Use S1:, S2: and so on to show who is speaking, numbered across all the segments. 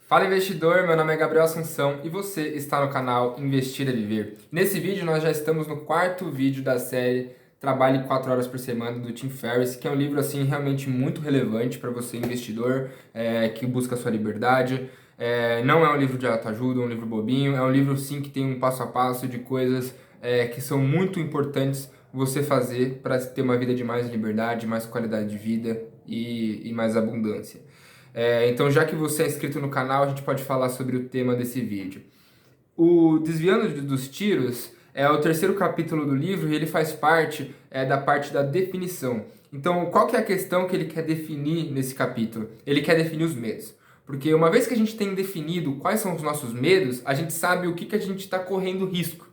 S1: Fala investidor, meu nome é Gabriel Assunção e você está no canal Investir é Viver. Nesse vídeo nós já estamos no quarto vídeo da série Trabalhe 4 horas por semana do Tim Ferriss, que é um livro assim realmente muito relevante para você investidor que busca a sua liberdade. Não é um livro de autoajuda, um livro bobinho, é um livro sim que tem um passo a passo de coisas que são muito importantes você fazer para ter uma vida de mais liberdade, mais qualidade de vida e mais abundância. Então, já que você é inscrito no canal, a gente pode falar sobre o tema desse vídeo. O Desviando dos Tiros é o terceiro capítulo do livro e ele faz parte da parte da definição. Então, qual que é a questão que ele quer definir nesse capítulo? Ele quer definir os medos. Porque uma vez que a gente tem definido quais são os nossos medos, a gente sabe o que a gente está correndo risco.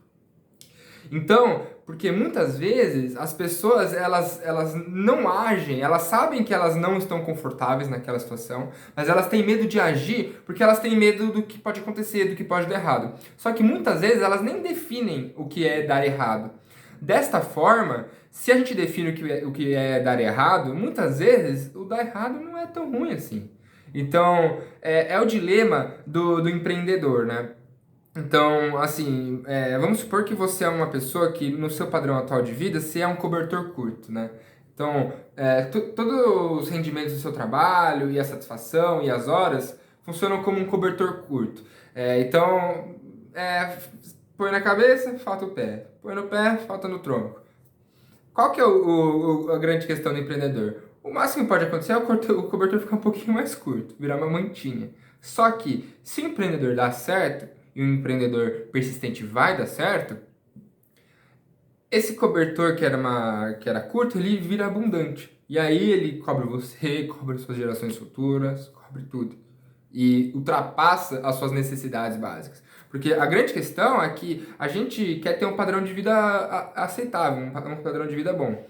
S1: Então, porque muitas vezes as pessoas elas não agem, elas sabem que elas não estão confortáveis naquela situação, mas elas têm medo de agir porque elas têm medo do que pode acontecer, do que pode dar errado. Só que muitas vezes elas nem definem o que é dar errado. Desta forma, se a gente define o que é dar errado, muitas vezes o dar errado não é tão ruim assim. Então, é o dilema do empreendedor, né? Então, assim, vamos supor que você é uma pessoa que, no seu padrão atual de vida, você é um cobertor curto, né? Então, todos os rendimentos do seu trabalho, e a satisfação, e as horas, funcionam como um cobertor curto. Então, põe na cabeça, falta o pé. Põe no pé, falta no tronco. Qual que é a grande questão do empreendedor? O máximo que pode acontecer é o cobertor ficar um pouquinho mais curto, virar uma mantinha. Só que, se o empreendedor dá certo, e um empreendedor persistente vai dar certo, esse cobertor que era curto, ele vira abundante. E aí ele cobre você, cobre suas gerações futuras, cobre tudo. E ultrapassa as suas necessidades básicas. Porque a grande questão é que a gente quer ter um padrão de vida aceitável, um padrão de vida bom.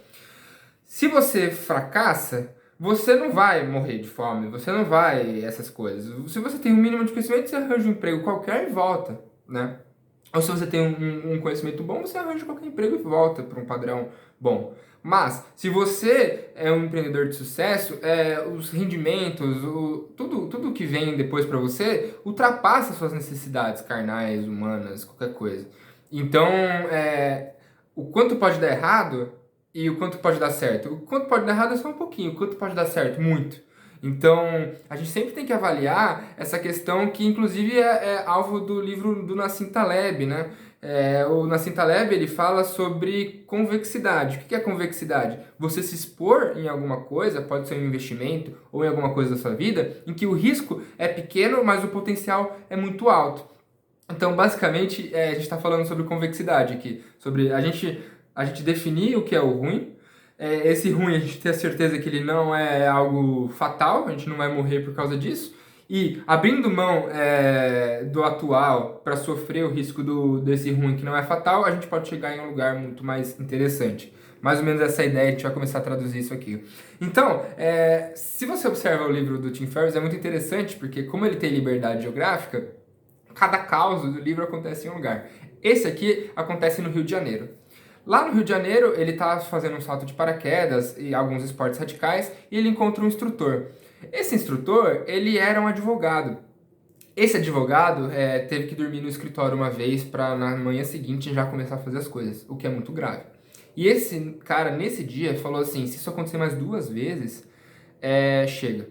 S1: Se você fracassa, você não vai morrer de fome, você não vai essas coisas. Se você tem um mínimo de conhecimento, você arranja um emprego qualquer e volta, né? Ou se você tem um conhecimento bom, você arranja qualquer emprego e volta para um padrão bom. Mas, se você é um empreendedor de sucesso, os rendimentos, tudo que vem depois para você, ultrapassa suas necessidades carnais, humanas, qualquer coisa. Então, o quanto pode dar errado e o quanto pode dar certo. O quanto pode dar errado é só um pouquinho, o quanto pode dar certo, muito. Então, a gente sempre tem que avaliar essa questão que, inclusive, é alvo do livro do Nassim Taleb, né? O Nassim Taleb, ele fala sobre convexidade. O que é convexidade? Você se expor em alguma coisa, pode ser um investimento ou em alguma coisa da sua vida, em que o risco é pequeno, mas o potencial é muito alto. Então, basicamente, a gente está falando sobre convexidade aqui, sobre a gente definir o que é o ruim. Esse ruim a gente ter a certeza que ele não é algo fatal, a gente não vai morrer por causa disso. E abrindo mão do atual para sofrer o risco desse ruim que não é fatal, a gente pode chegar em um lugar muito mais interessante. Mais ou menos essa ideia, a gente vai começar a traduzir isso aqui. Então, se você observa o livro do Tim Ferriss, é muito interessante, porque como ele tem liberdade geográfica, cada caos do livro acontece em um lugar. Esse aqui acontece no Rio de Janeiro. Lá no Rio de Janeiro, ele está fazendo um salto de paraquedas e alguns esportes radicais e ele encontra um instrutor. Esse instrutor, ele era um advogado. Esse advogado teve que dormir no escritório uma vez para na manhã seguinte já começar a fazer as coisas, o que é muito grave. E esse cara, nesse dia, falou assim, se isso acontecer mais 2 vezes, chega.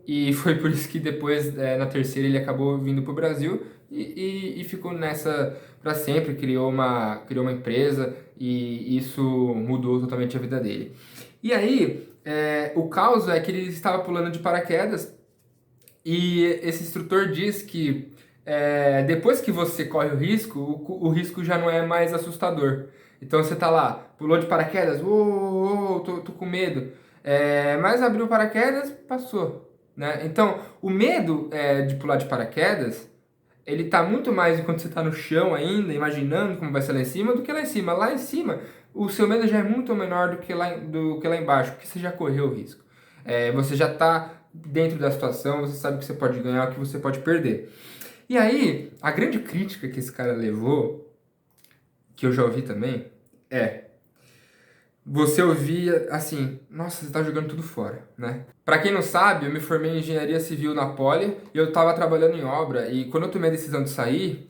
S1: E foi por isso que depois, na terceira, ele acabou vindo para o Brasil e ficou nessa para sempre, criou uma empresa e isso mudou totalmente a vida dele. E aí, o caos é que ele estava pulando de paraquedas e esse instrutor diz que depois que você corre o risco, o risco já não é mais assustador. Então você tá lá, pulou de paraquedas, tô com medo. Mas abriu o paraquedas, passou. Né? Então, o medo de pular de paraquedas, ele tá muito mais enquanto você tá no chão ainda, imaginando como vai ser lá em cima, do que lá em cima. Lá em cima, o seu medo já é muito menor do que lá embaixo, porque você já correu o risco. Você já tá dentro da situação, você sabe que você pode ganhar, que você pode perder. E aí, a grande crítica que esse cara levou, que eu já ouvi também, é: você ouvia assim, nossa, você tá jogando tudo fora, né? Pra quem não sabe, eu me formei em engenharia civil na Poli e eu tava trabalhando em obra e quando eu tomei a decisão de sair,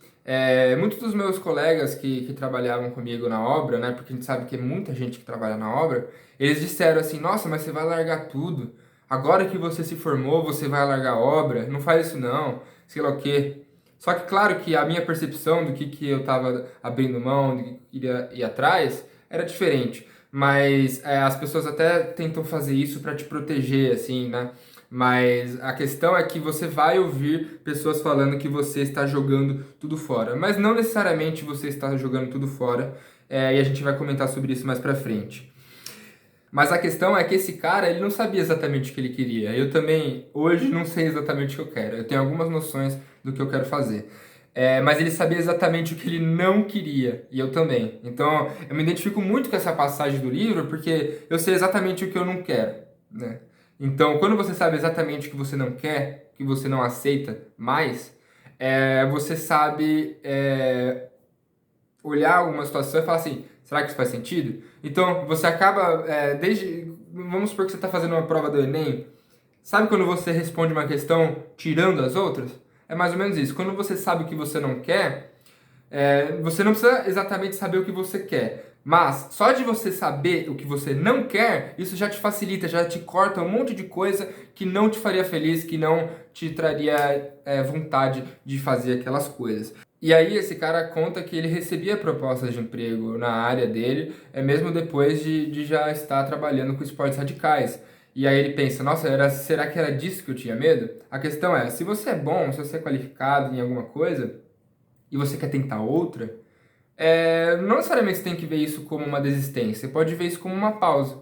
S1: muitos dos meus colegas que trabalhavam comigo na obra, né? Porque a gente sabe que é muita gente que trabalha na obra, eles disseram assim, nossa, mas você vai largar tudo. Agora que você se formou, você vai largar a obra. Não faz isso não, sei lá o quê. Só que claro que a minha percepção do que eu tava abrindo mão, do que iria ir atrás, era diferente. Mas as pessoas até tentam fazer isso para te proteger, assim, né? Mas a questão é que você vai ouvir pessoas falando que você está jogando tudo fora. Mas não necessariamente você está jogando tudo fora. E a gente vai comentar sobre isso mais pra frente. Mas a questão é que esse cara, ele não sabia exatamente o que ele queria. Eu também, hoje, não sei exatamente o que eu quero. Eu tenho algumas noções do que eu quero fazer. Mas ele sabia exatamente o que ele não queria, e eu também. Então, eu me identifico muito com essa passagem do livro, porque eu sei exatamente o que eu não quero, né? Então, quando você sabe exatamente o que você não quer, o que você não aceita mais, você sabe olhar alguma situação e falar assim, será que isso faz sentido? Então, você acaba, vamos supor que você está fazendo uma prova do Enem, sabe quando você responde uma questão tirando as outras? É mais ou menos isso. Quando você sabe o que você não quer, você não precisa exatamente saber o que você quer. Mas só de você saber o que você não quer, isso já te facilita, já te corta um monte de coisa que não te faria feliz, que não te traria vontade de fazer aquelas coisas. E aí esse cara conta que ele recebia propostas de emprego na área dele, mesmo depois de já estar trabalhando com esportes radicais. E aí ele pensa, nossa, será que era disso que eu tinha medo? A questão é, se você é bom, se você é qualificado em alguma coisa, e você quer tentar outra, não necessariamente você tem que ver isso como uma desistência, você pode ver isso como uma pausa.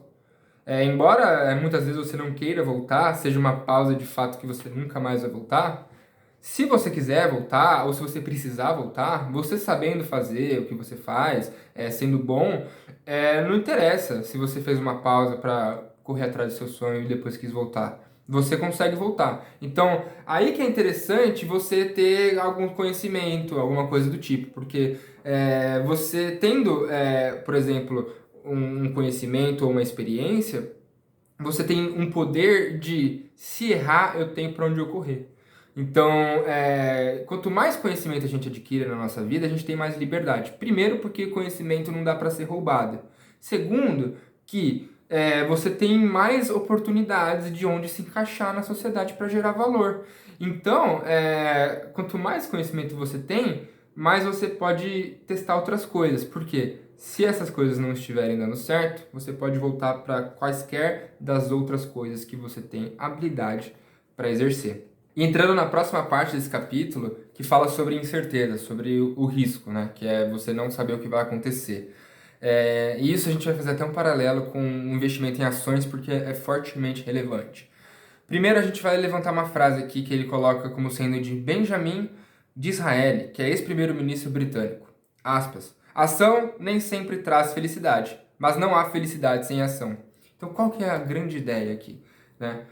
S1: Embora muitas vezes você não queira voltar, seja uma pausa de fato que você nunca mais vai voltar, se você quiser voltar, ou se você precisar voltar, você sabendo fazer o que você faz, sendo bom, não interessa se você fez uma pausa para correr atrás do seu sonho e depois quis voltar. Você consegue voltar. Então, aí que é interessante você ter algum conhecimento, alguma coisa do tipo, porque você tendo, por exemplo, um conhecimento ou uma experiência, você tem um poder de, se errar, eu tenho para onde eu correr. Então, quanto mais conhecimento a gente adquire na nossa vida, a gente tem mais liberdade. Primeiro, porque conhecimento não dá para ser roubado. Segundo, que você tem mais oportunidades de onde se encaixar na sociedade para gerar valor. Então, quanto mais conhecimento você tem, mais você pode testar outras coisas. Por quê? Se essas coisas não estiverem dando certo, você pode voltar para quaisquer das outras coisas que você tem habilidade para exercer. E entrando na próxima parte desse capítulo, que fala sobre incerteza, sobre o risco, né? Que é você não saber o que vai acontecer. E isso a gente vai fazer até um paralelo com o investimento em ações, porque é fortemente relevante. Primeiro, a gente vai levantar uma frase aqui que ele coloca como sendo de Benjamin Disraeli, que é ex-primeiro-ministro britânico. Aspas. Ação nem sempre traz felicidade, mas não há felicidade sem ação. Então, qual que é a grande ideia aqui, né?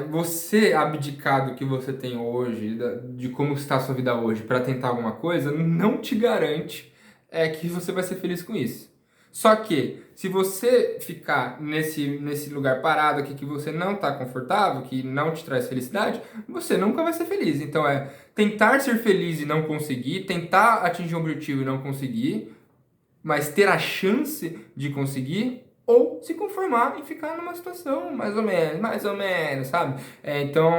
S1: Você abdicar do que você tem hoje, de como está a sua vida hoje, para tentar alguma coisa, não te garante que você vai ser feliz com isso. Só que, se você ficar nesse lugar parado aqui que você não está confortável, que não te traz felicidade, você nunca vai ser feliz. Então tentar ser feliz e não conseguir, tentar atingir um objetivo e não conseguir, mas ter a chance de conseguir, ou se conformar e ficar numa situação mais ou menos, sabe? Então,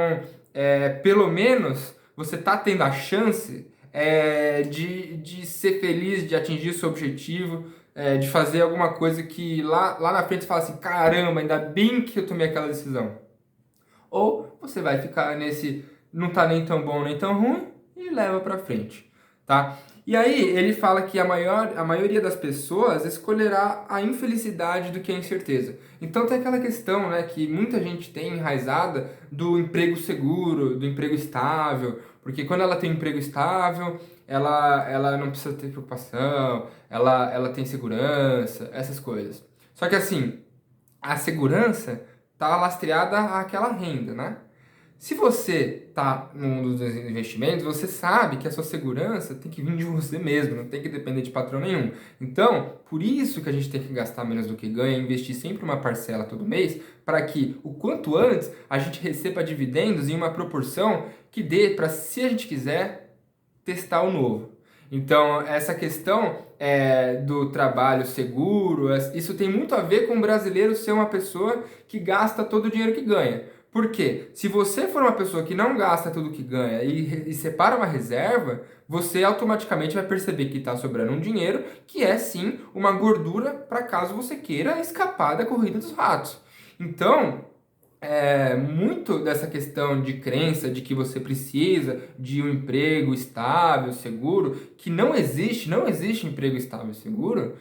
S1: pelo menos você tá tendo a chance de ser feliz, de atingir seu objetivo, de fazer alguma coisa que lá na frente você fala assim, caramba, ainda bem que eu tomei aquela decisão. Ou você vai ficar nesse não tá nem tão bom nem tão ruim e leva pra frente, tá? E aí ele fala que a maioria das pessoas escolherá a infelicidade do que a incerteza. Então tem aquela questão, né, que muita gente tem enraizada do emprego seguro, do emprego estável, porque quando ela tem um emprego estável, ela não precisa ter preocupação, ela tem segurança, essas coisas. Só que assim, a segurança está lastreada àquela renda, né? Se você está no mundo dos investimentos, você sabe que a sua segurança tem que vir de você mesmo, não tem que depender de patrão nenhum. Então, por isso que a gente tem que gastar menos do que ganha, investir sempre uma parcela todo mês, para que o quanto antes a gente receba dividendos em uma proporção que dê para, se a gente quiser, testar o novo. Então, essa questão do trabalho seguro, isso tem muito a ver com o brasileiro ser uma pessoa que gasta todo o dinheiro que ganha. Por quê? Se você for uma pessoa que não gasta tudo que ganha e separa uma reserva, você automaticamente vai perceber que está sobrando um dinheiro que é sim uma gordura para caso você queira escapar da corrida dos ratos. Então, muito dessa questão de crença de que você precisa de um emprego estável, seguro, que não existe emprego estável e seguro,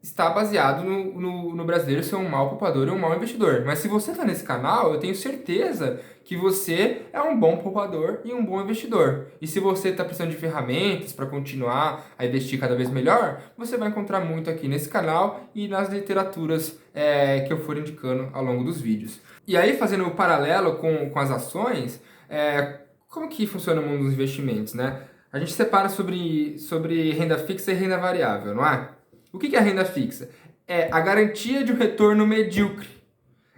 S1: está baseado no brasileiro ser um mau poupador e um mau investidor. Mas se você está nesse canal, eu tenho certeza que você é um bom poupador e um bom investidor. E se você está precisando de ferramentas para continuar a investir cada vez melhor, você vai encontrar muito aqui nesse canal e nas literaturas que eu for indicando ao longo dos vídeos. E aí, fazendo um paralelo com as ações, como que funciona o mundo dos investimentos, né? A gente separa sobre renda fixa e renda variável, não é? O que é a renda fixa? É a garantia de um retorno medíocre.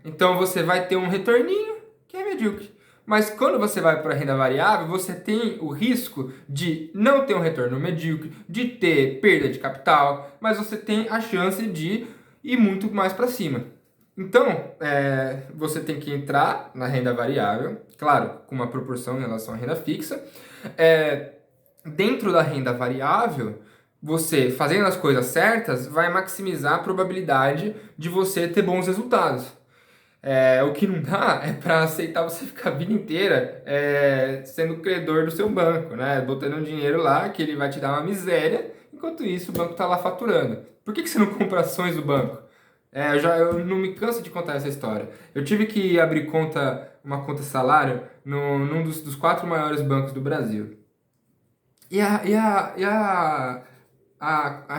S1: Então você vai ter um retorninho que é medíocre. Mas quando você vai para a renda variável, você tem o risco de não ter um retorno medíocre, de ter perda de capital, mas você tem a chance de ir muito mais para cima. Então, você tem que entrar na renda variável, claro, com uma proporção em relação à renda fixa. Dentro da renda variável, você, fazendo as coisas certas, vai maximizar a probabilidade de você ter bons resultados. O que não dá é para aceitar você ficar a vida inteira sendo credor do seu banco, né? Botando um dinheiro lá que ele vai te dar uma miséria, enquanto isso o banco está lá faturando. Por que você não compra ações do banco? Eu não me canso de contar essa história. Eu tive que abrir uma conta salário num dos 4 maiores bancos do Brasil. E a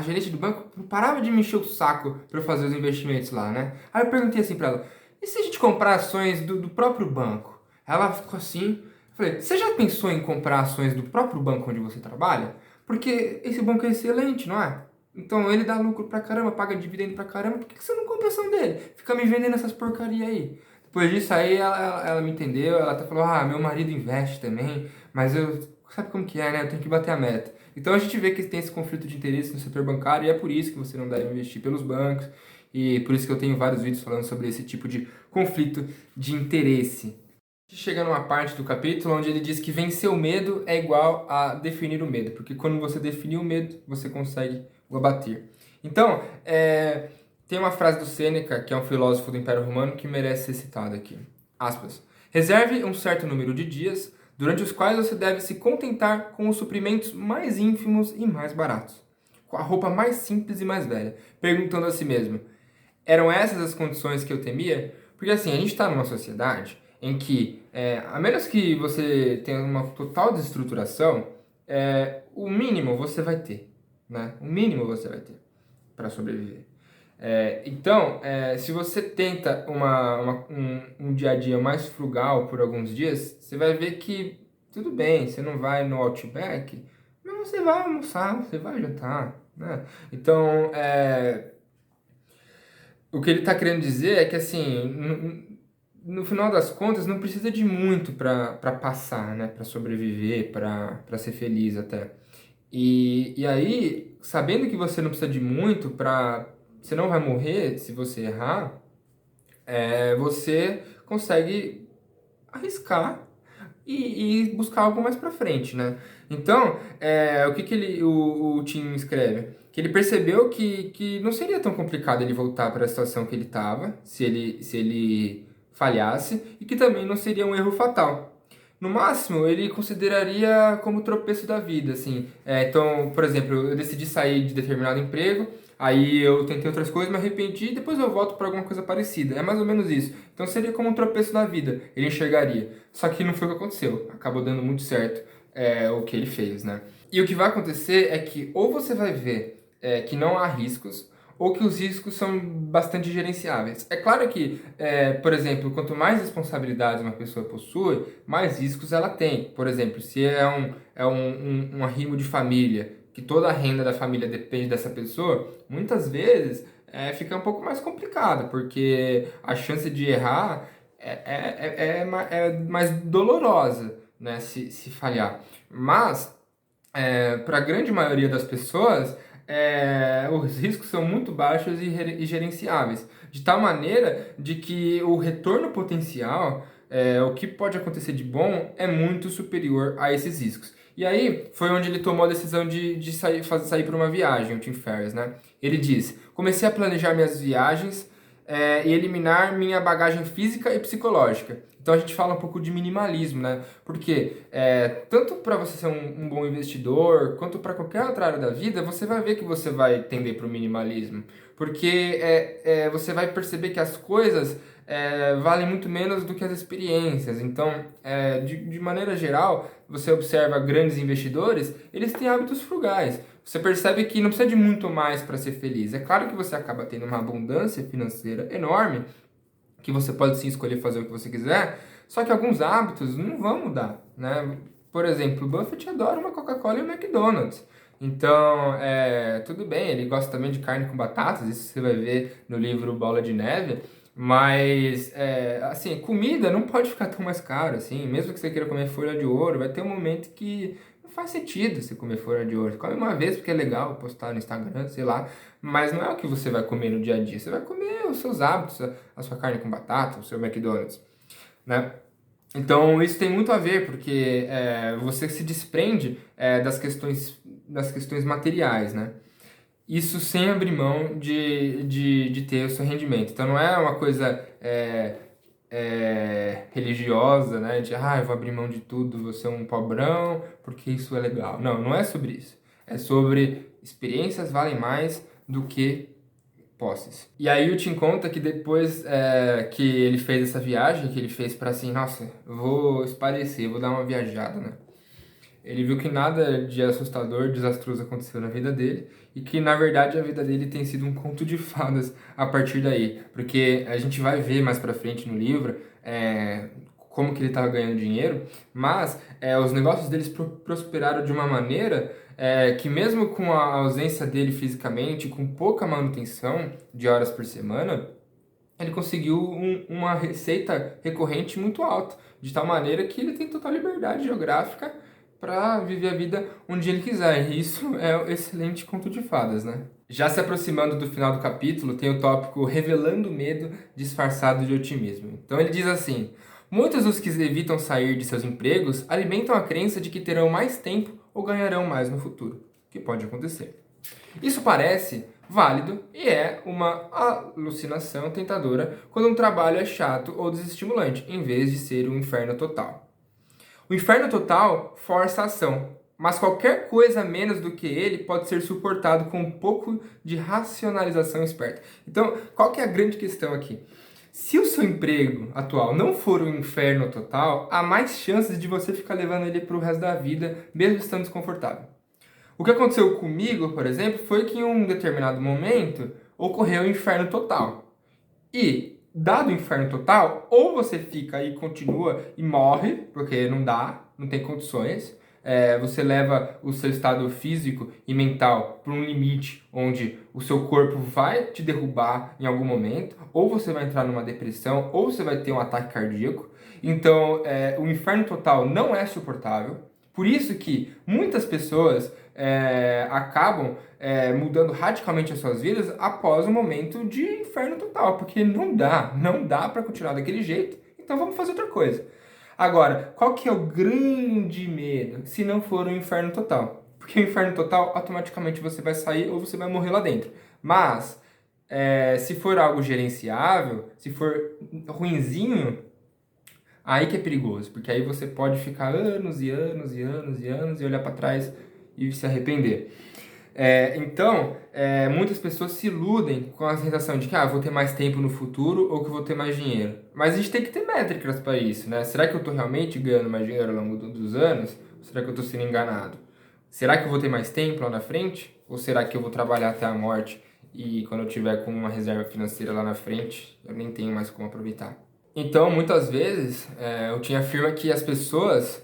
S1: gerente do banco não parava de me encher o saco para eu fazer os investimentos lá, né? Aí eu perguntei assim para ela, e se a gente comprar ações do próprio banco? Ela ficou assim, eu falei, você já pensou em comprar ações do próprio banco onde você trabalha? Porque esse banco é excelente, não é? Então ele dá lucro pra caramba, paga dividendo pra caramba, por que você não compra ação dele? Fica me vendendo essas porcaria aí. Depois disso aí ela me entendeu, ela até falou, meu marido investe também, mas sabe como que é, né? Eu tenho que bater a meta. Então a gente vê que tem esse conflito de interesse no setor bancário e é por isso que você não deve investir pelos bancos e por isso que eu tenho vários vídeos falando sobre esse tipo de conflito de interesse. A gente chega numa parte do capítulo onde ele diz que vencer o medo é igual a definir o medo, porque quando você definir o medo, você consegue o abater. Então, tem uma frase do Sêneca, que é um filósofo do Império Romano, que merece ser citada aqui. Aspas. Reserve um certo número de dias durante os quais você deve se contentar com os suprimentos mais ínfimos e mais baratos, com a roupa mais simples e mais velha, perguntando a si mesmo, eram essas as condições que eu temia? Porque assim, a gente está numa sociedade em que, a menos que você tenha uma total desestruturação, o mínimo você vai ter, né? O mínimo você vai ter para sobreviver. Então, se você tenta um dia a dia mais frugal por alguns dias, você vai ver que tudo bem, você não vai no Outback, mas você vai almoçar, você vai jantar, né? Então, o que ele está querendo dizer é que, assim, no final das contas, não precisa de muito para passar, né? Para sobreviver, para ser feliz até. E aí, sabendo que você não precisa de muito você não vai morrer se você errar, você consegue arriscar e buscar algo mais pra frente, né? Então, o que o Tim escreve? Que ele percebeu que não seria tão complicado ele voltar para a situação que ele estava, se ele falhasse, e que também não seria um erro fatal. No máximo, ele consideraria como tropeço da vida, assim. Então, por exemplo, eu decidi sair de determinado emprego, aí eu tentei outras coisas, me arrependi, depois eu volto para alguma coisa parecida. É mais ou menos isso. Então seria como um tropeço da vida, ele enxergaria. Só que não foi o que aconteceu. Acabou dando muito certo o que ele fez, né? E o que vai acontecer é que ou você vai ver que não há riscos, ou que os riscos são bastante gerenciáveis. É claro que, por exemplo, quanto mais responsabilidades uma pessoa possui, mais riscos ela tem. Por exemplo, se um arrimo de família, que toda a renda da família depende dessa pessoa, muitas vezes fica um pouco mais complicado, porque a chance de errar é mais dolorosa, né, se falhar. Mas, para a grande maioria das pessoas, os riscos são muito baixos e gerenciáveis, de tal maneira de que o retorno potencial, o que pode acontecer de bom, é muito superior a esses riscos. E aí foi onde ele tomou a decisão de sair para uma viagem, o Tim Ferriss, né? Ele diz: comecei a planejar minhas viagens e eliminar minha bagagem física e psicológica. Então a gente fala um pouco de minimalismo, né? Porque tanto para você ser um bom investidor, quanto para qualquer outra área da vida, você vai ver que você vai tender para o minimalismo. Porque você vai perceber que as coisas valem muito menos do que as experiências. Então, de maneira geral, você observa grandes investidores, eles têm hábitos frugais. Você percebe que não precisa de muito mais para ser feliz. É claro que você acaba tendo uma abundância financeira enorme, que você pode sim escolher fazer o que você quiser, só que alguns hábitos não vão mudar, né? Por exemplo, o Buffett adora uma Coca-Cola e um McDonald's. Então, tudo bem, ele gosta também de carne com batatas, isso você vai ver no livro Bola de Neve, mas, assim, comida não pode ficar tão mais caro, assim, mesmo que você queira comer folha de ouro, vai ter um momento que não faz sentido você comer folha de ouro. Você come uma vez porque é legal postar no Instagram, sei lá, mas não é o que você vai comer no dia a dia, você vai comer os seus hábitos, a sua carne com batata, o seu McDonald's, né? Então isso tem muito a ver, porque você se desprende das questões materiais, né? Isso sem abrir mão de ter o seu rendimento. Então não é uma coisa religiosa, né? De, eu vou abrir mão de tudo, vou ser um pobrão, porque isso é legal. Não, não é sobre isso. É sobre experiências valem mais do que posses. E aí o Tim conta que depois que ele fez essa viagem, que ele fez para assim, nossa, eu vou espairecer, vou dar uma viajada, né? Ele viu que nada de assustador, desastroso aconteceu na vida dele e que, na verdade, a vida dele tem sido um conto de fadas a partir daí. Porque a gente vai ver mais pra frente no livro como que ele estava ganhando dinheiro, mas os negócios deles prosperaram de uma maneira que mesmo com a ausência dele fisicamente, com pouca manutenção de horas por semana, ele conseguiu uma receita recorrente muito alta, de tal maneira que ele tem total liberdade geográfica para viver a vida onde ele quiser. E isso é um excelente conto de fadas, né? Já se aproximando do final do capítulo, tem o tópico revelando medo disfarçado de otimismo. Então ele diz assim: muitos dos que evitam sair de seus empregos alimentam a crença de que terão mais tempo ou ganharão mais no futuro, que pode acontecer. Isso parece válido e é uma alucinação tentadora quando um trabalho é chato ou desestimulante, em vez de ser um inferno total. O inferno total força a ação, mas qualquer coisa menos do que ele pode ser suportado com um pouco de racionalização esperta. Então, qual que é a grande questão aqui? Se o seu emprego atual não for um inferno total, há mais chances de você ficar levando ele para o resto da vida, mesmo estando desconfortável. O que aconteceu comigo, por exemplo, foi que em um determinado momento ocorreu o inferno total. E, dado o inferno total, ou você fica e continua e morre, porque não dá, não tem condições, você leva o seu estado físico e mental para um limite onde o seu corpo vai te derrubar em algum momento, ou você vai entrar numa depressão, ou você vai ter um ataque cardíaco. Então, o inferno total não é suportável. Por isso que muitas pessoas acabam mudando radicalmente as suas vidas após um momento de inferno total, porque não dá para continuar daquele jeito, então vamos fazer outra coisa. Agora, qual que é o grande medo se não for um inferno total? Porque o inferno total, automaticamente você vai sair ou você vai morrer lá dentro. Mas, se for algo gerenciável, se for ruinzinho, aí que é perigoso, porque aí você pode ficar anos e anos e anos e anos e olhar para trás e se arrepender. Então, muitas pessoas se iludem com a sensação de que vou ter mais tempo no futuro ou que vou ter mais dinheiro. Mas a gente tem que ter métricas para isso, né? Será que eu estou realmente ganhando mais dinheiro ao longo dos anos? Ou será que eu estou sendo enganado? Será que eu vou ter mais tempo lá na frente? Ou será que eu vou trabalhar até a morte e quando eu tiver com uma reserva financeira lá na frente, eu nem tenho mais como aproveitar. Então, muitas vezes, eu tinha afirma que as pessoas,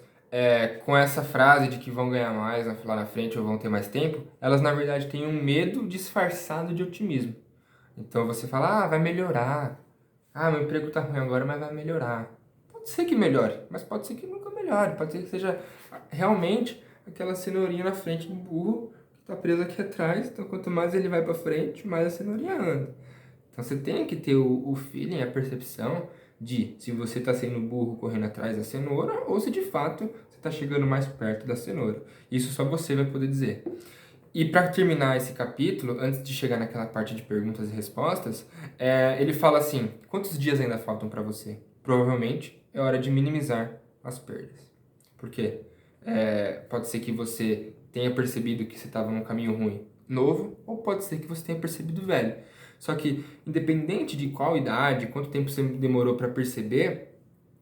S1: com essa frase de que vão ganhar mais lá na frente ou vão ter mais tempo, elas na verdade têm um medo disfarçado de otimismo. Então você fala, vai melhorar. Meu emprego tá ruim agora, mas vai melhorar. Pode ser que melhore, mas pode ser que nunca melhore. Pode ser que seja realmente aquela cenourinha na frente do burro que tá preso aqui atrás. Então quanto mais ele vai pra frente, mais a cenourinha anda. Então você tem que ter o feeling, a percepção de se você está sendo burro correndo atrás da cenoura ou se de fato você está chegando mais perto da cenoura. Isso só você vai poder dizer. E para terminar esse capítulo, antes de chegar naquela parte de perguntas e respostas, ele fala assim: quantos dias ainda faltam para você? Provavelmente é hora de minimizar as perdas. Por quê? Pode ser que você tenha percebido que você estava num caminho ruim novo, ou pode ser que você tenha percebido velho. Só que, independente de qual idade, quanto tempo você demorou para perceber,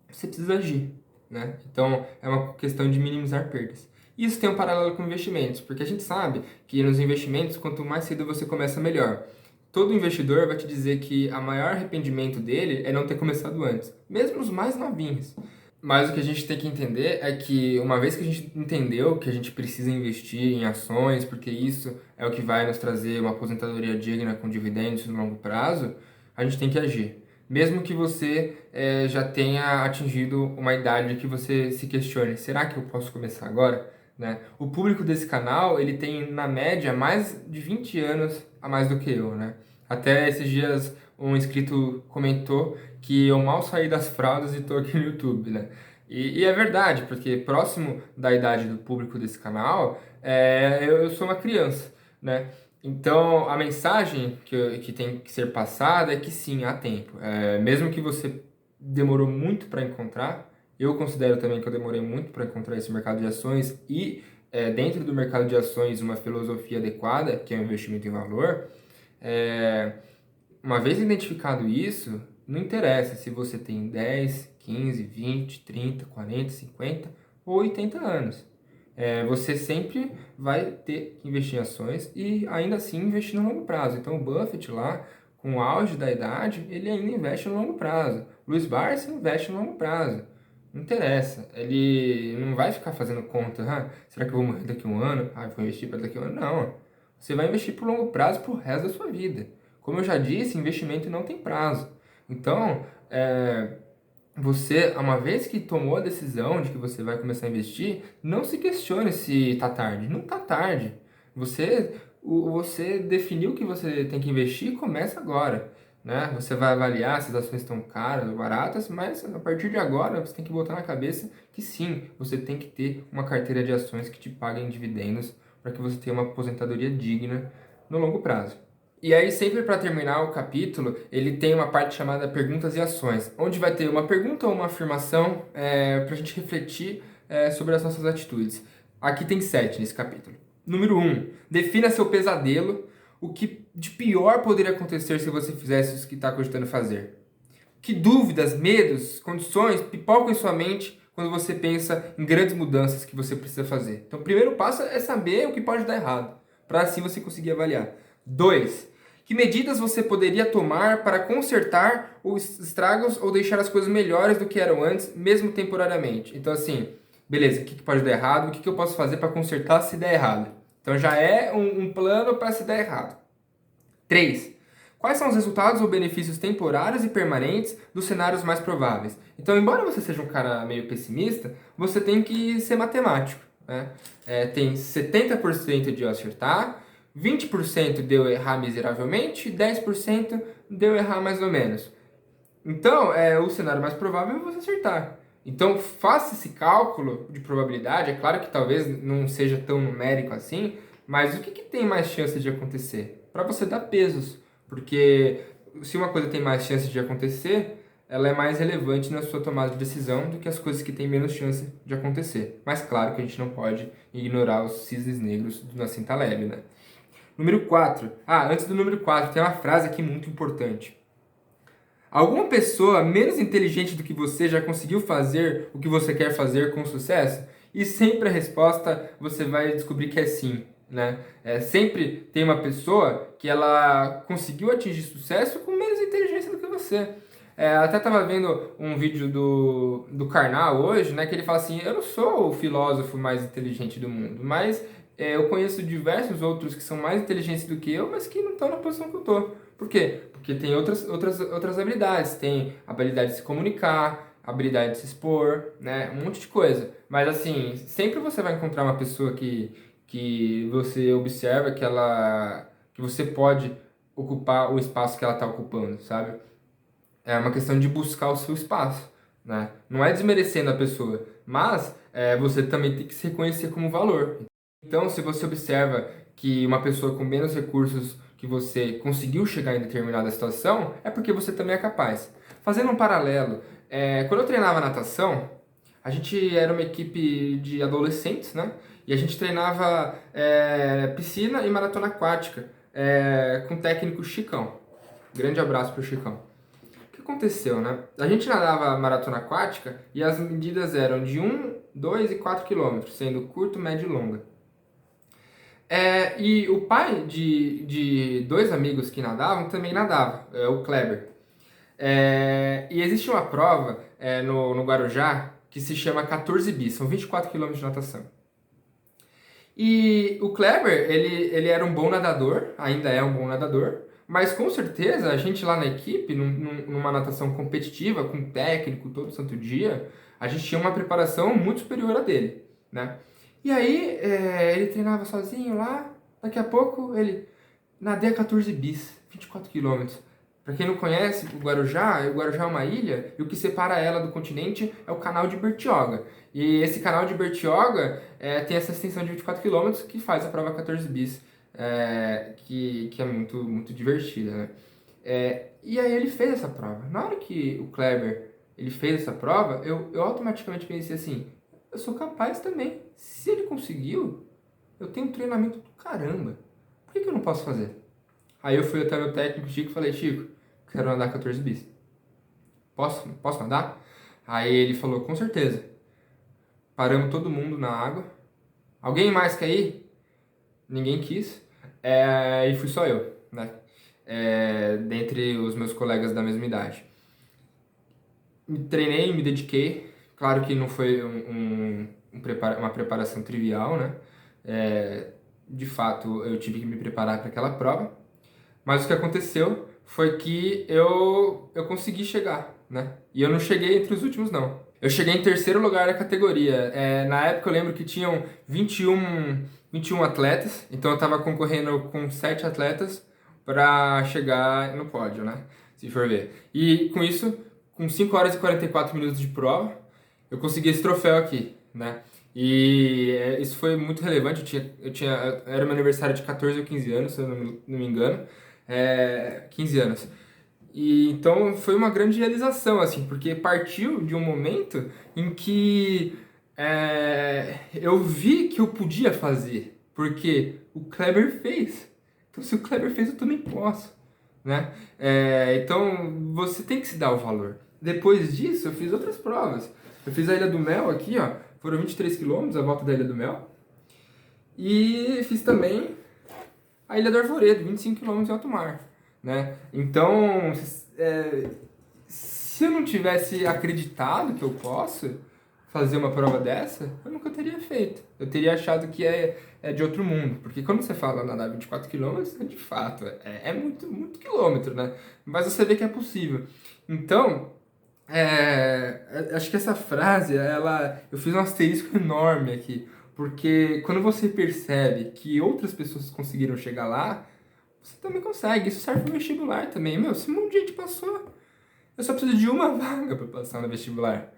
S1: você precisa agir, né? Então, é uma questão de minimizar perdas. Isso tem um paralelo com investimentos, porque a gente sabe que nos investimentos, quanto mais cedo você começa, melhor. Todo investidor vai te dizer que o maior arrependimento dele é não ter começado antes, mesmo os mais novinhos. Mas o que a gente tem que entender é que uma vez que a gente entendeu que a gente precisa investir em ações, porque isso é o que vai nos trazer uma aposentadoria digna com dividendos no longo prazo, a gente tem que agir. Mesmo que você já tenha atingido uma idade que você se questione, será que eu posso começar agora? Né? O público desse canal, ele tem, na média, mais de 20 anos a mais do que eu, né? Até esses dias um inscrito comentou que eu mal saí das fraldas e estou aqui no YouTube, né? E é verdade, porque próximo da idade do público desse canal, eu sou uma criança, né? Então, a mensagem que tem que ser passada é que sim, há tempo. Mesmo que você demorou muito para encontrar, eu considero também que eu demorei muito para encontrar esse mercado de ações e, dentro do mercado de ações, uma filosofia adequada, que é o investimento em valor. Uma vez identificado isso, não interessa se você tem 10, 15, 20, 30, 40, 50 ou 80 anos. Você sempre vai ter que investir em ações e ainda assim investir no longo prazo. Então o Buffett lá, com o auge da idade, ele ainda investe no longo prazo. Luiz Barsi investe no longo prazo. Não interessa. Ele não vai ficar fazendo conta. Será que eu vou morrer daqui a um ano? Vou investir para daqui a um ano. Não. Você vai investir por longo prazo para o resto da sua vida. Como eu já disse, investimento não tem prazo. Então, você, uma vez que tomou a decisão de que você vai começar a investir, não se questione se está tarde. Não está tarde. Você definiu que você tem que investir, começa agora. Né? Você vai avaliar se as ações estão caras ou baratas, mas a partir de agora você tem que botar na cabeça que sim, você tem que ter uma carteira de ações que te paguem dividendos para que você tenha uma aposentadoria digna no longo prazo. E aí, sempre para terminar o capítulo, ele tem uma parte chamada Perguntas e Ações, onde vai ter uma pergunta ou uma afirmação para a gente refletir sobre as nossas atitudes. Aqui tem 7 nesse capítulo. Número 1, defina seu pesadelo, o que de pior poderia acontecer se você fizesse o que está cogitando fazer. Que dúvidas, medos, condições pipocam em sua mente quando você pensa em grandes mudanças que você precisa fazer. Então, o primeiro passo é saber o que pode dar errado, para assim você conseguir avaliar. 2, que medidas você poderia tomar para consertar os estragos ou deixar as coisas melhores do que eram antes, mesmo temporariamente? Então, assim, beleza, o que pode dar errado? O que eu posso fazer para consertar se der errado? Então, já é um plano para se der errado. 3. Quais são os resultados ou benefícios temporários e permanentes dos cenários mais prováveis? Então, embora você seja um cara meio pessimista, você tem que ser matemático. Né? Tem 70% de eu acertar, 20% de eu errar miseravelmente e 10% de eu errar mais ou menos. Então, o cenário mais provável é você acertar. Então, faça esse cálculo de probabilidade. É claro que talvez não seja tão numérico assim, mas o que tem mais chance de acontecer? Para você dar pesos, porque se uma coisa tem mais chance de acontecer, ela é mais relevante na sua tomada de decisão do que as coisas que têm menos chance de acontecer. Mas claro que a gente não pode ignorar os cisnes negros do Nassim Taleb, né? Número 4. Antes do número 4, tem uma frase aqui muito importante. Alguma pessoa menos inteligente do que você já conseguiu fazer o que você quer fazer com sucesso? E sempre a resposta você vai descobrir que é sim. né? Sempre tem uma pessoa que ela conseguiu atingir sucesso com menos inteligência do que você. Até estava vendo um vídeo do Karnal hoje, né, que ele fala assim, eu não sou o filósofo mais inteligente do mundo, mas eu conheço diversos outros que são mais inteligentes do que eu, mas que não estão na posição que eu estou. Por quê? Porque tem outras habilidades, tem habilidade de se comunicar, habilidade de se expor, né, um monte de coisa. Mas assim, sempre você vai encontrar uma pessoa que você observa que você pode ocupar o espaço que ela está ocupando, sabe? É uma questão de buscar o seu espaço, né? Não é desmerecendo a pessoa, mas você também tem que se reconhecer como valor. Então, se você observa que uma pessoa com menos recursos que você conseguiu chegar em determinada situação, é porque você também é capaz. Fazendo um paralelo, quando eu treinava natação, a gente era uma equipe de adolescentes, né? E a gente treinava piscina e maratona aquática com o técnico Chicão. Grande abraço pro Chicão. O que aconteceu, né? A gente nadava maratona aquática e as medidas eram de 2 e 4 quilômetros, sendo curto, médio e longa. E o pai de dois amigos que nadavam também nadava, o Kleber. E existe uma prova no Guarujá que se chama 14 bis, são 24 quilômetros de natação. E o Kleber, ele era um bom nadador, ainda é um bom nadador, mas com certeza a gente lá na equipe, numa natação competitiva, com técnico todo santo dia, a gente tinha uma preparação muito superior à dele, né? E aí ele treinava sozinho lá, daqui a pouco ele nadei a 14 bis, 24 quilômetros. Para quem não conhece, o Guarujá é uma ilha e o que separa ela do continente é o canal de Bertioga. E esse canal de Bertioga tem essa extensão de 24 quilômetros que faz a prova 14 bis, que é muito, muito divertida, né? E aí ele fez essa prova. Na hora que o Kleber ele fez essa prova, eu automaticamente pensei assim, eu sou capaz também. Se ele conseguiu, eu tenho um treinamento do caramba. Por que eu não posso fazer? Aí eu fui até meu técnico Chico e falei, Chico, quero nadar 14 bis. Posso nadar? Aí ele falou, com certeza. Paramos todo mundo na água. Alguém mais quer ir? Ninguém quis. E fui só eu, né? Dentre os meus colegas da mesma idade. Me treinei, me dediquei. Claro que não foi uma preparação trivial, né? De fato, eu tive que me preparar para aquela prova. Mas o que aconteceu foi que eu consegui chegar, né? E eu não cheguei entre os últimos, não. Eu cheguei em terceiro lugar da categoria. Na época eu lembro que tinham 21 atletas, então eu estava concorrendo com 7 atletas para chegar no pódio, né? Se for ver. E com isso, com 5 horas e 44 minutos de prova, eu consegui esse troféu aqui, né? E isso foi muito relevante. Era meu aniversário de 14 ou 15 anos, se eu não me engano. 15 anos. E então foi uma grande realização, assim, porque partiu de um momento em que eu vi que eu podia fazer, porque o Kleber fez. Então, se o Kleber fez, eu também posso, né? Então, você tem que se dar o valor. Depois disso, eu fiz outras provas. Eu fiz a Ilha do Mel aqui, ó, foram 23 quilômetros a volta da Ilha do Mel. E fiz também a Ilha do Arvoredo, 25 quilômetros em alto mar, né? Então, se eu não tivesse acreditado que eu posso fazer uma prova dessa, eu nunca teria feito. Eu teria achado que é de outro mundo. Porque quando você fala nadar 24 quilômetros, de fato, é muito, muito quilômetro, né? Mas você vê que é possível. Então, acho que essa frase, eu fiz um asterisco enorme aqui. Porque quando você percebe que outras pessoas conseguiram chegar lá, você também consegue. Isso serve para vestibular também. Meu, se um monte de gente passou, eu só preciso de uma vaga para passar no vestibular.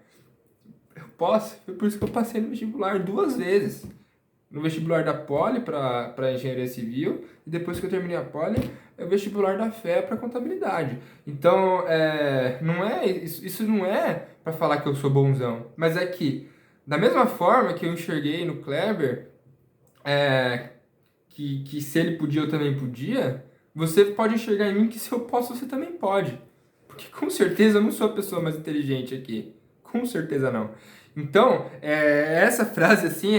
S1: Eu posso. Foi por isso que eu passei no vestibular 2 vezes. No vestibular da Poli para engenharia civil e depois que eu terminei a Poli, é o vestibular da FE para contabilidade. Então, isso não é para falar que eu sou bonzão, mas é que da mesma forma que eu enxerguei no Kleber, que se ele podia, eu também podia, você pode enxergar em mim que se eu posso, você também pode. Porque com certeza eu não sou a pessoa mais inteligente aqui. Com certeza não. Então, essa frase, assim,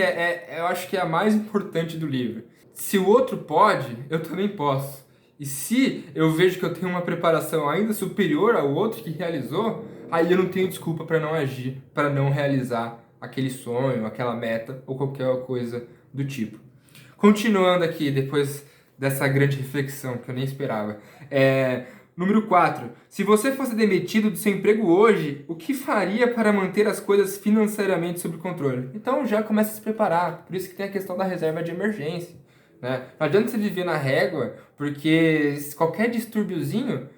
S1: eu acho que é a mais importante do livro. se o outro pode, eu também posso. E se eu vejo que eu tenho uma preparação ainda superior ao outro que realizou, aí eu não tenho desculpa para não agir, para não realizar aquele sonho, aquela meta ou qualquer coisa do tipo. Continuando aqui, depois dessa grande reflexão que eu nem esperava. Número 4. Se você fosse demitido do seu emprego hoje, o que faria para manter as coisas financeiramente sob controle? Então já começa a se preparar. Por isso que tem a questão da reserva de emergência. Né? Não adianta você viver na régua, porque qualquer distúrbiozinho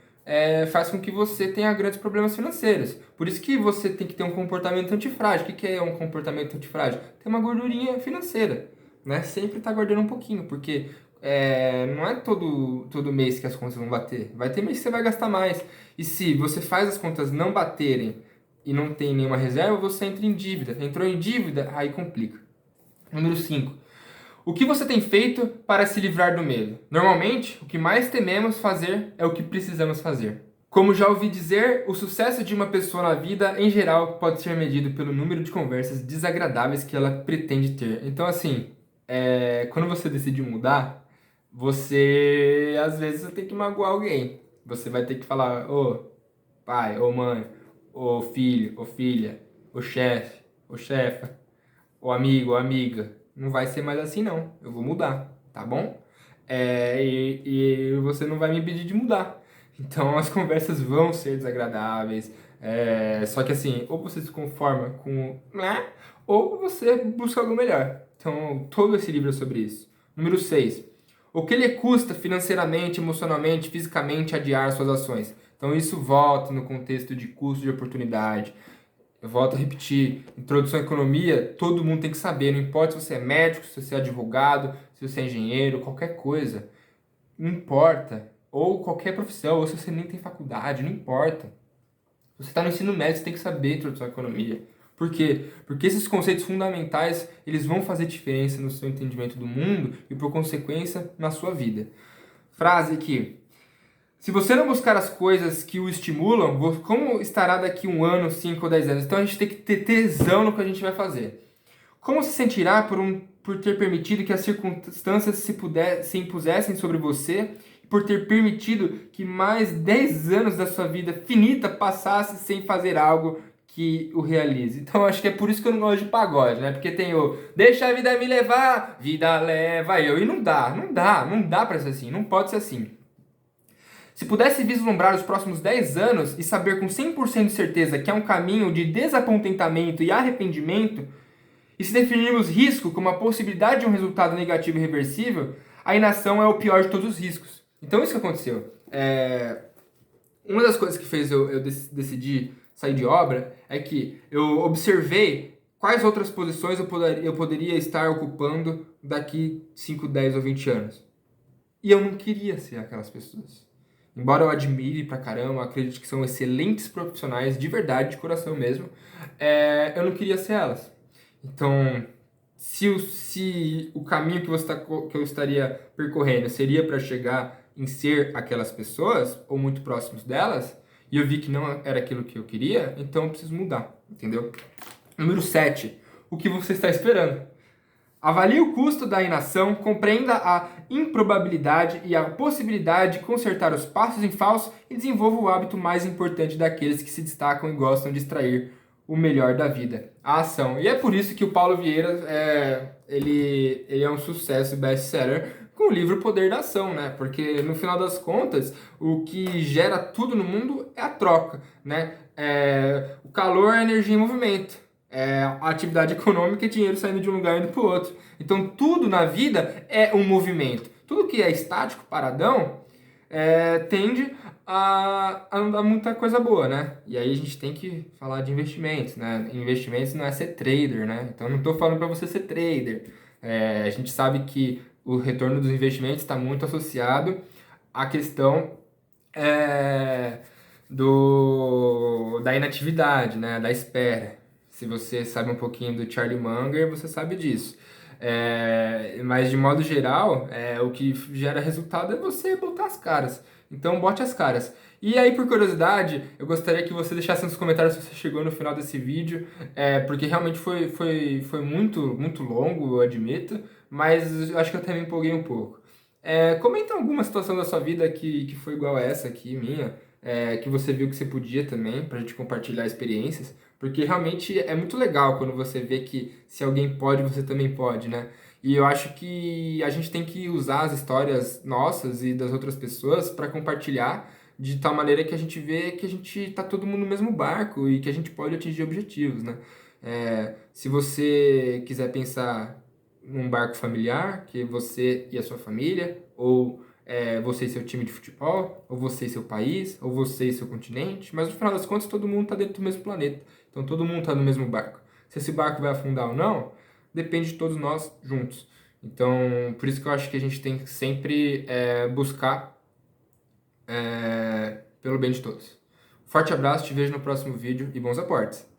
S1: faz com que você tenha grandes problemas financeiros. Por isso que você tem que ter um comportamento antifrágil. O que é um comportamento antifrágil? Tem uma gordurinha financeira. Né? Sempre tá guardando um pouquinho, porque não é todo mês que as contas vão bater. Vai ter mês que você vai gastar mais. E se você faz as contas não baterem e não tem nenhuma reserva, você entra em dívida. Entrou em dívida, aí complica. Número 5. O que você tem feito para se livrar do medo? Normalmente, o que mais tememos fazer é o que precisamos fazer. Como já ouvi dizer, o sucesso de uma pessoa na vida, em geral, pode ser medido pelo número de conversas desagradáveis que ela pretende ter. Então, assim, quando você decide mudar, você, às vezes, você tem que magoar alguém. Você vai ter que falar, ô pai, ô mãe, ô filho, ô filha, ô chefe, ô chefa, ô amigo, ô amiga. Não vai ser mais assim não, eu vou mudar, tá bom? E você não vai me impedir de mudar. Então as conversas vão ser desagradáveis. Só que assim, ou você se conforma com, né? Ou você busca algo melhor. Então todo esse livro é sobre isso. Número 6. O que lhe custa financeiramente, emocionalmente, fisicamente adiar suas ações? Então isso volta no contexto de custo de oportunidade. Eu volto a repetir, introdução à economia, todo mundo tem que saber, não importa se você é médico, se você é advogado, se você é engenheiro, qualquer coisa, não importa, ou qualquer profissão, ou se você nem tem faculdade, não importa. Se você está no ensino médio, você tem que saber introdução à economia. Por quê? Porque esses conceitos fundamentais, eles vão fazer diferença no seu entendimento do mundo e, por consequência, na sua vida. Frase aqui. Se você não buscar as coisas que o estimulam, como estará daqui 1 ano, 5 ou 10 anos? Então a gente tem que ter tesão no que a gente vai fazer. Como se sentirá por ter permitido que as circunstâncias se impusessem sobre você e por ter permitido que mais 10 anos da sua vida finita passasse sem fazer algo que o realize? Então acho que é por isso que eu não gosto de pagode, né? Porque tem o deixa a vida me levar, vida leva eu. E não dá pra ser assim, não pode ser assim. Se pudesse vislumbrar os próximos 10 anos e saber com 100% de certeza que é um caminho de desapontamento e arrependimento, e se definirmos risco como a possibilidade de um resultado negativo e irreversível, a inação é o pior de todos os riscos. Então isso que aconteceu. Uma das coisas que fez eu decidir sair de obra é que eu observei quais outras posições eu poderia estar ocupando daqui 5, 10 ou 20 anos. E eu não queria ser aquelas pessoas. Embora eu admire pra caramba, acredito que são excelentes profissionais, de verdade, de coração mesmo, eu não queria ser elas. Então, se o caminho que eu estaria percorrendo seria para chegar em ser aquelas pessoas, ou muito próximos delas, e eu vi que não era aquilo que eu queria, então eu preciso mudar, entendeu? Número 7. O que você está esperando? Avalie o custo da inação, compreenda a improbabilidade e a possibilidade de consertar os passos em falso e desenvolva o hábito mais importante daqueles que se destacam e gostam de extrair o melhor da vida, a ação. E é por isso que o Paulo Vieira ele é um sucesso best-seller com o livro Poder da Ação, né? Porque no final das contas, o que gera tudo no mundo é a troca, né? O calor é energia em movimento. A atividade econômica é dinheiro saindo de um lugar e indo para o outro. Então tudo na vida é um movimento. Tudo que é estático, paradão, tende a não dar muita coisa boa, né? E aí a gente tem que falar de investimentos, né? Investimentos não é ser trader, né? Então não estou falando para você ser trader. A gente sabe que o retorno dos investimentos está muito associado à questão da inatividade, né? Da espera. Se você sabe um pouquinho do Charlie Munger, você sabe disso. Mas de modo geral, o que gera resultado é você botar as caras. Então, bote as caras. E aí, por curiosidade, eu gostaria que você deixasse nos comentários se você chegou no final desse vídeo, porque realmente foi muito longo, eu admito, mas eu acho que eu até me empolguei um pouco. Comenta alguma situação da sua vida que foi igual a essa aqui, minha, que você viu que você podia também, pra gente compartilhar experiências, porque realmente é muito legal quando você vê que se alguém pode, você também pode, né? E eu acho que a gente tem que usar as histórias nossas e das outras pessoas para compartilhar de tal maneira que a gente vê que a gente tá todo mundo no mesmo barco e que a gente pode atingir objetivos, né? Se você quiser pensar num barco familiar, que você e a sua família, ou você e seu time de futebol, ou você e seu país, ou você e seu continente, mas no final das contas todo mundo está dentro do mesmo planeta, então todo mundo está no mesmo barco. Se esse barco vai afundar ou não, depende de todos nós juntos. Então, por isso que eu acho que a gente tem que sempre buscar pelo bem de todos. Forte abraço, te vejo no próximo vídeo e bons aportes!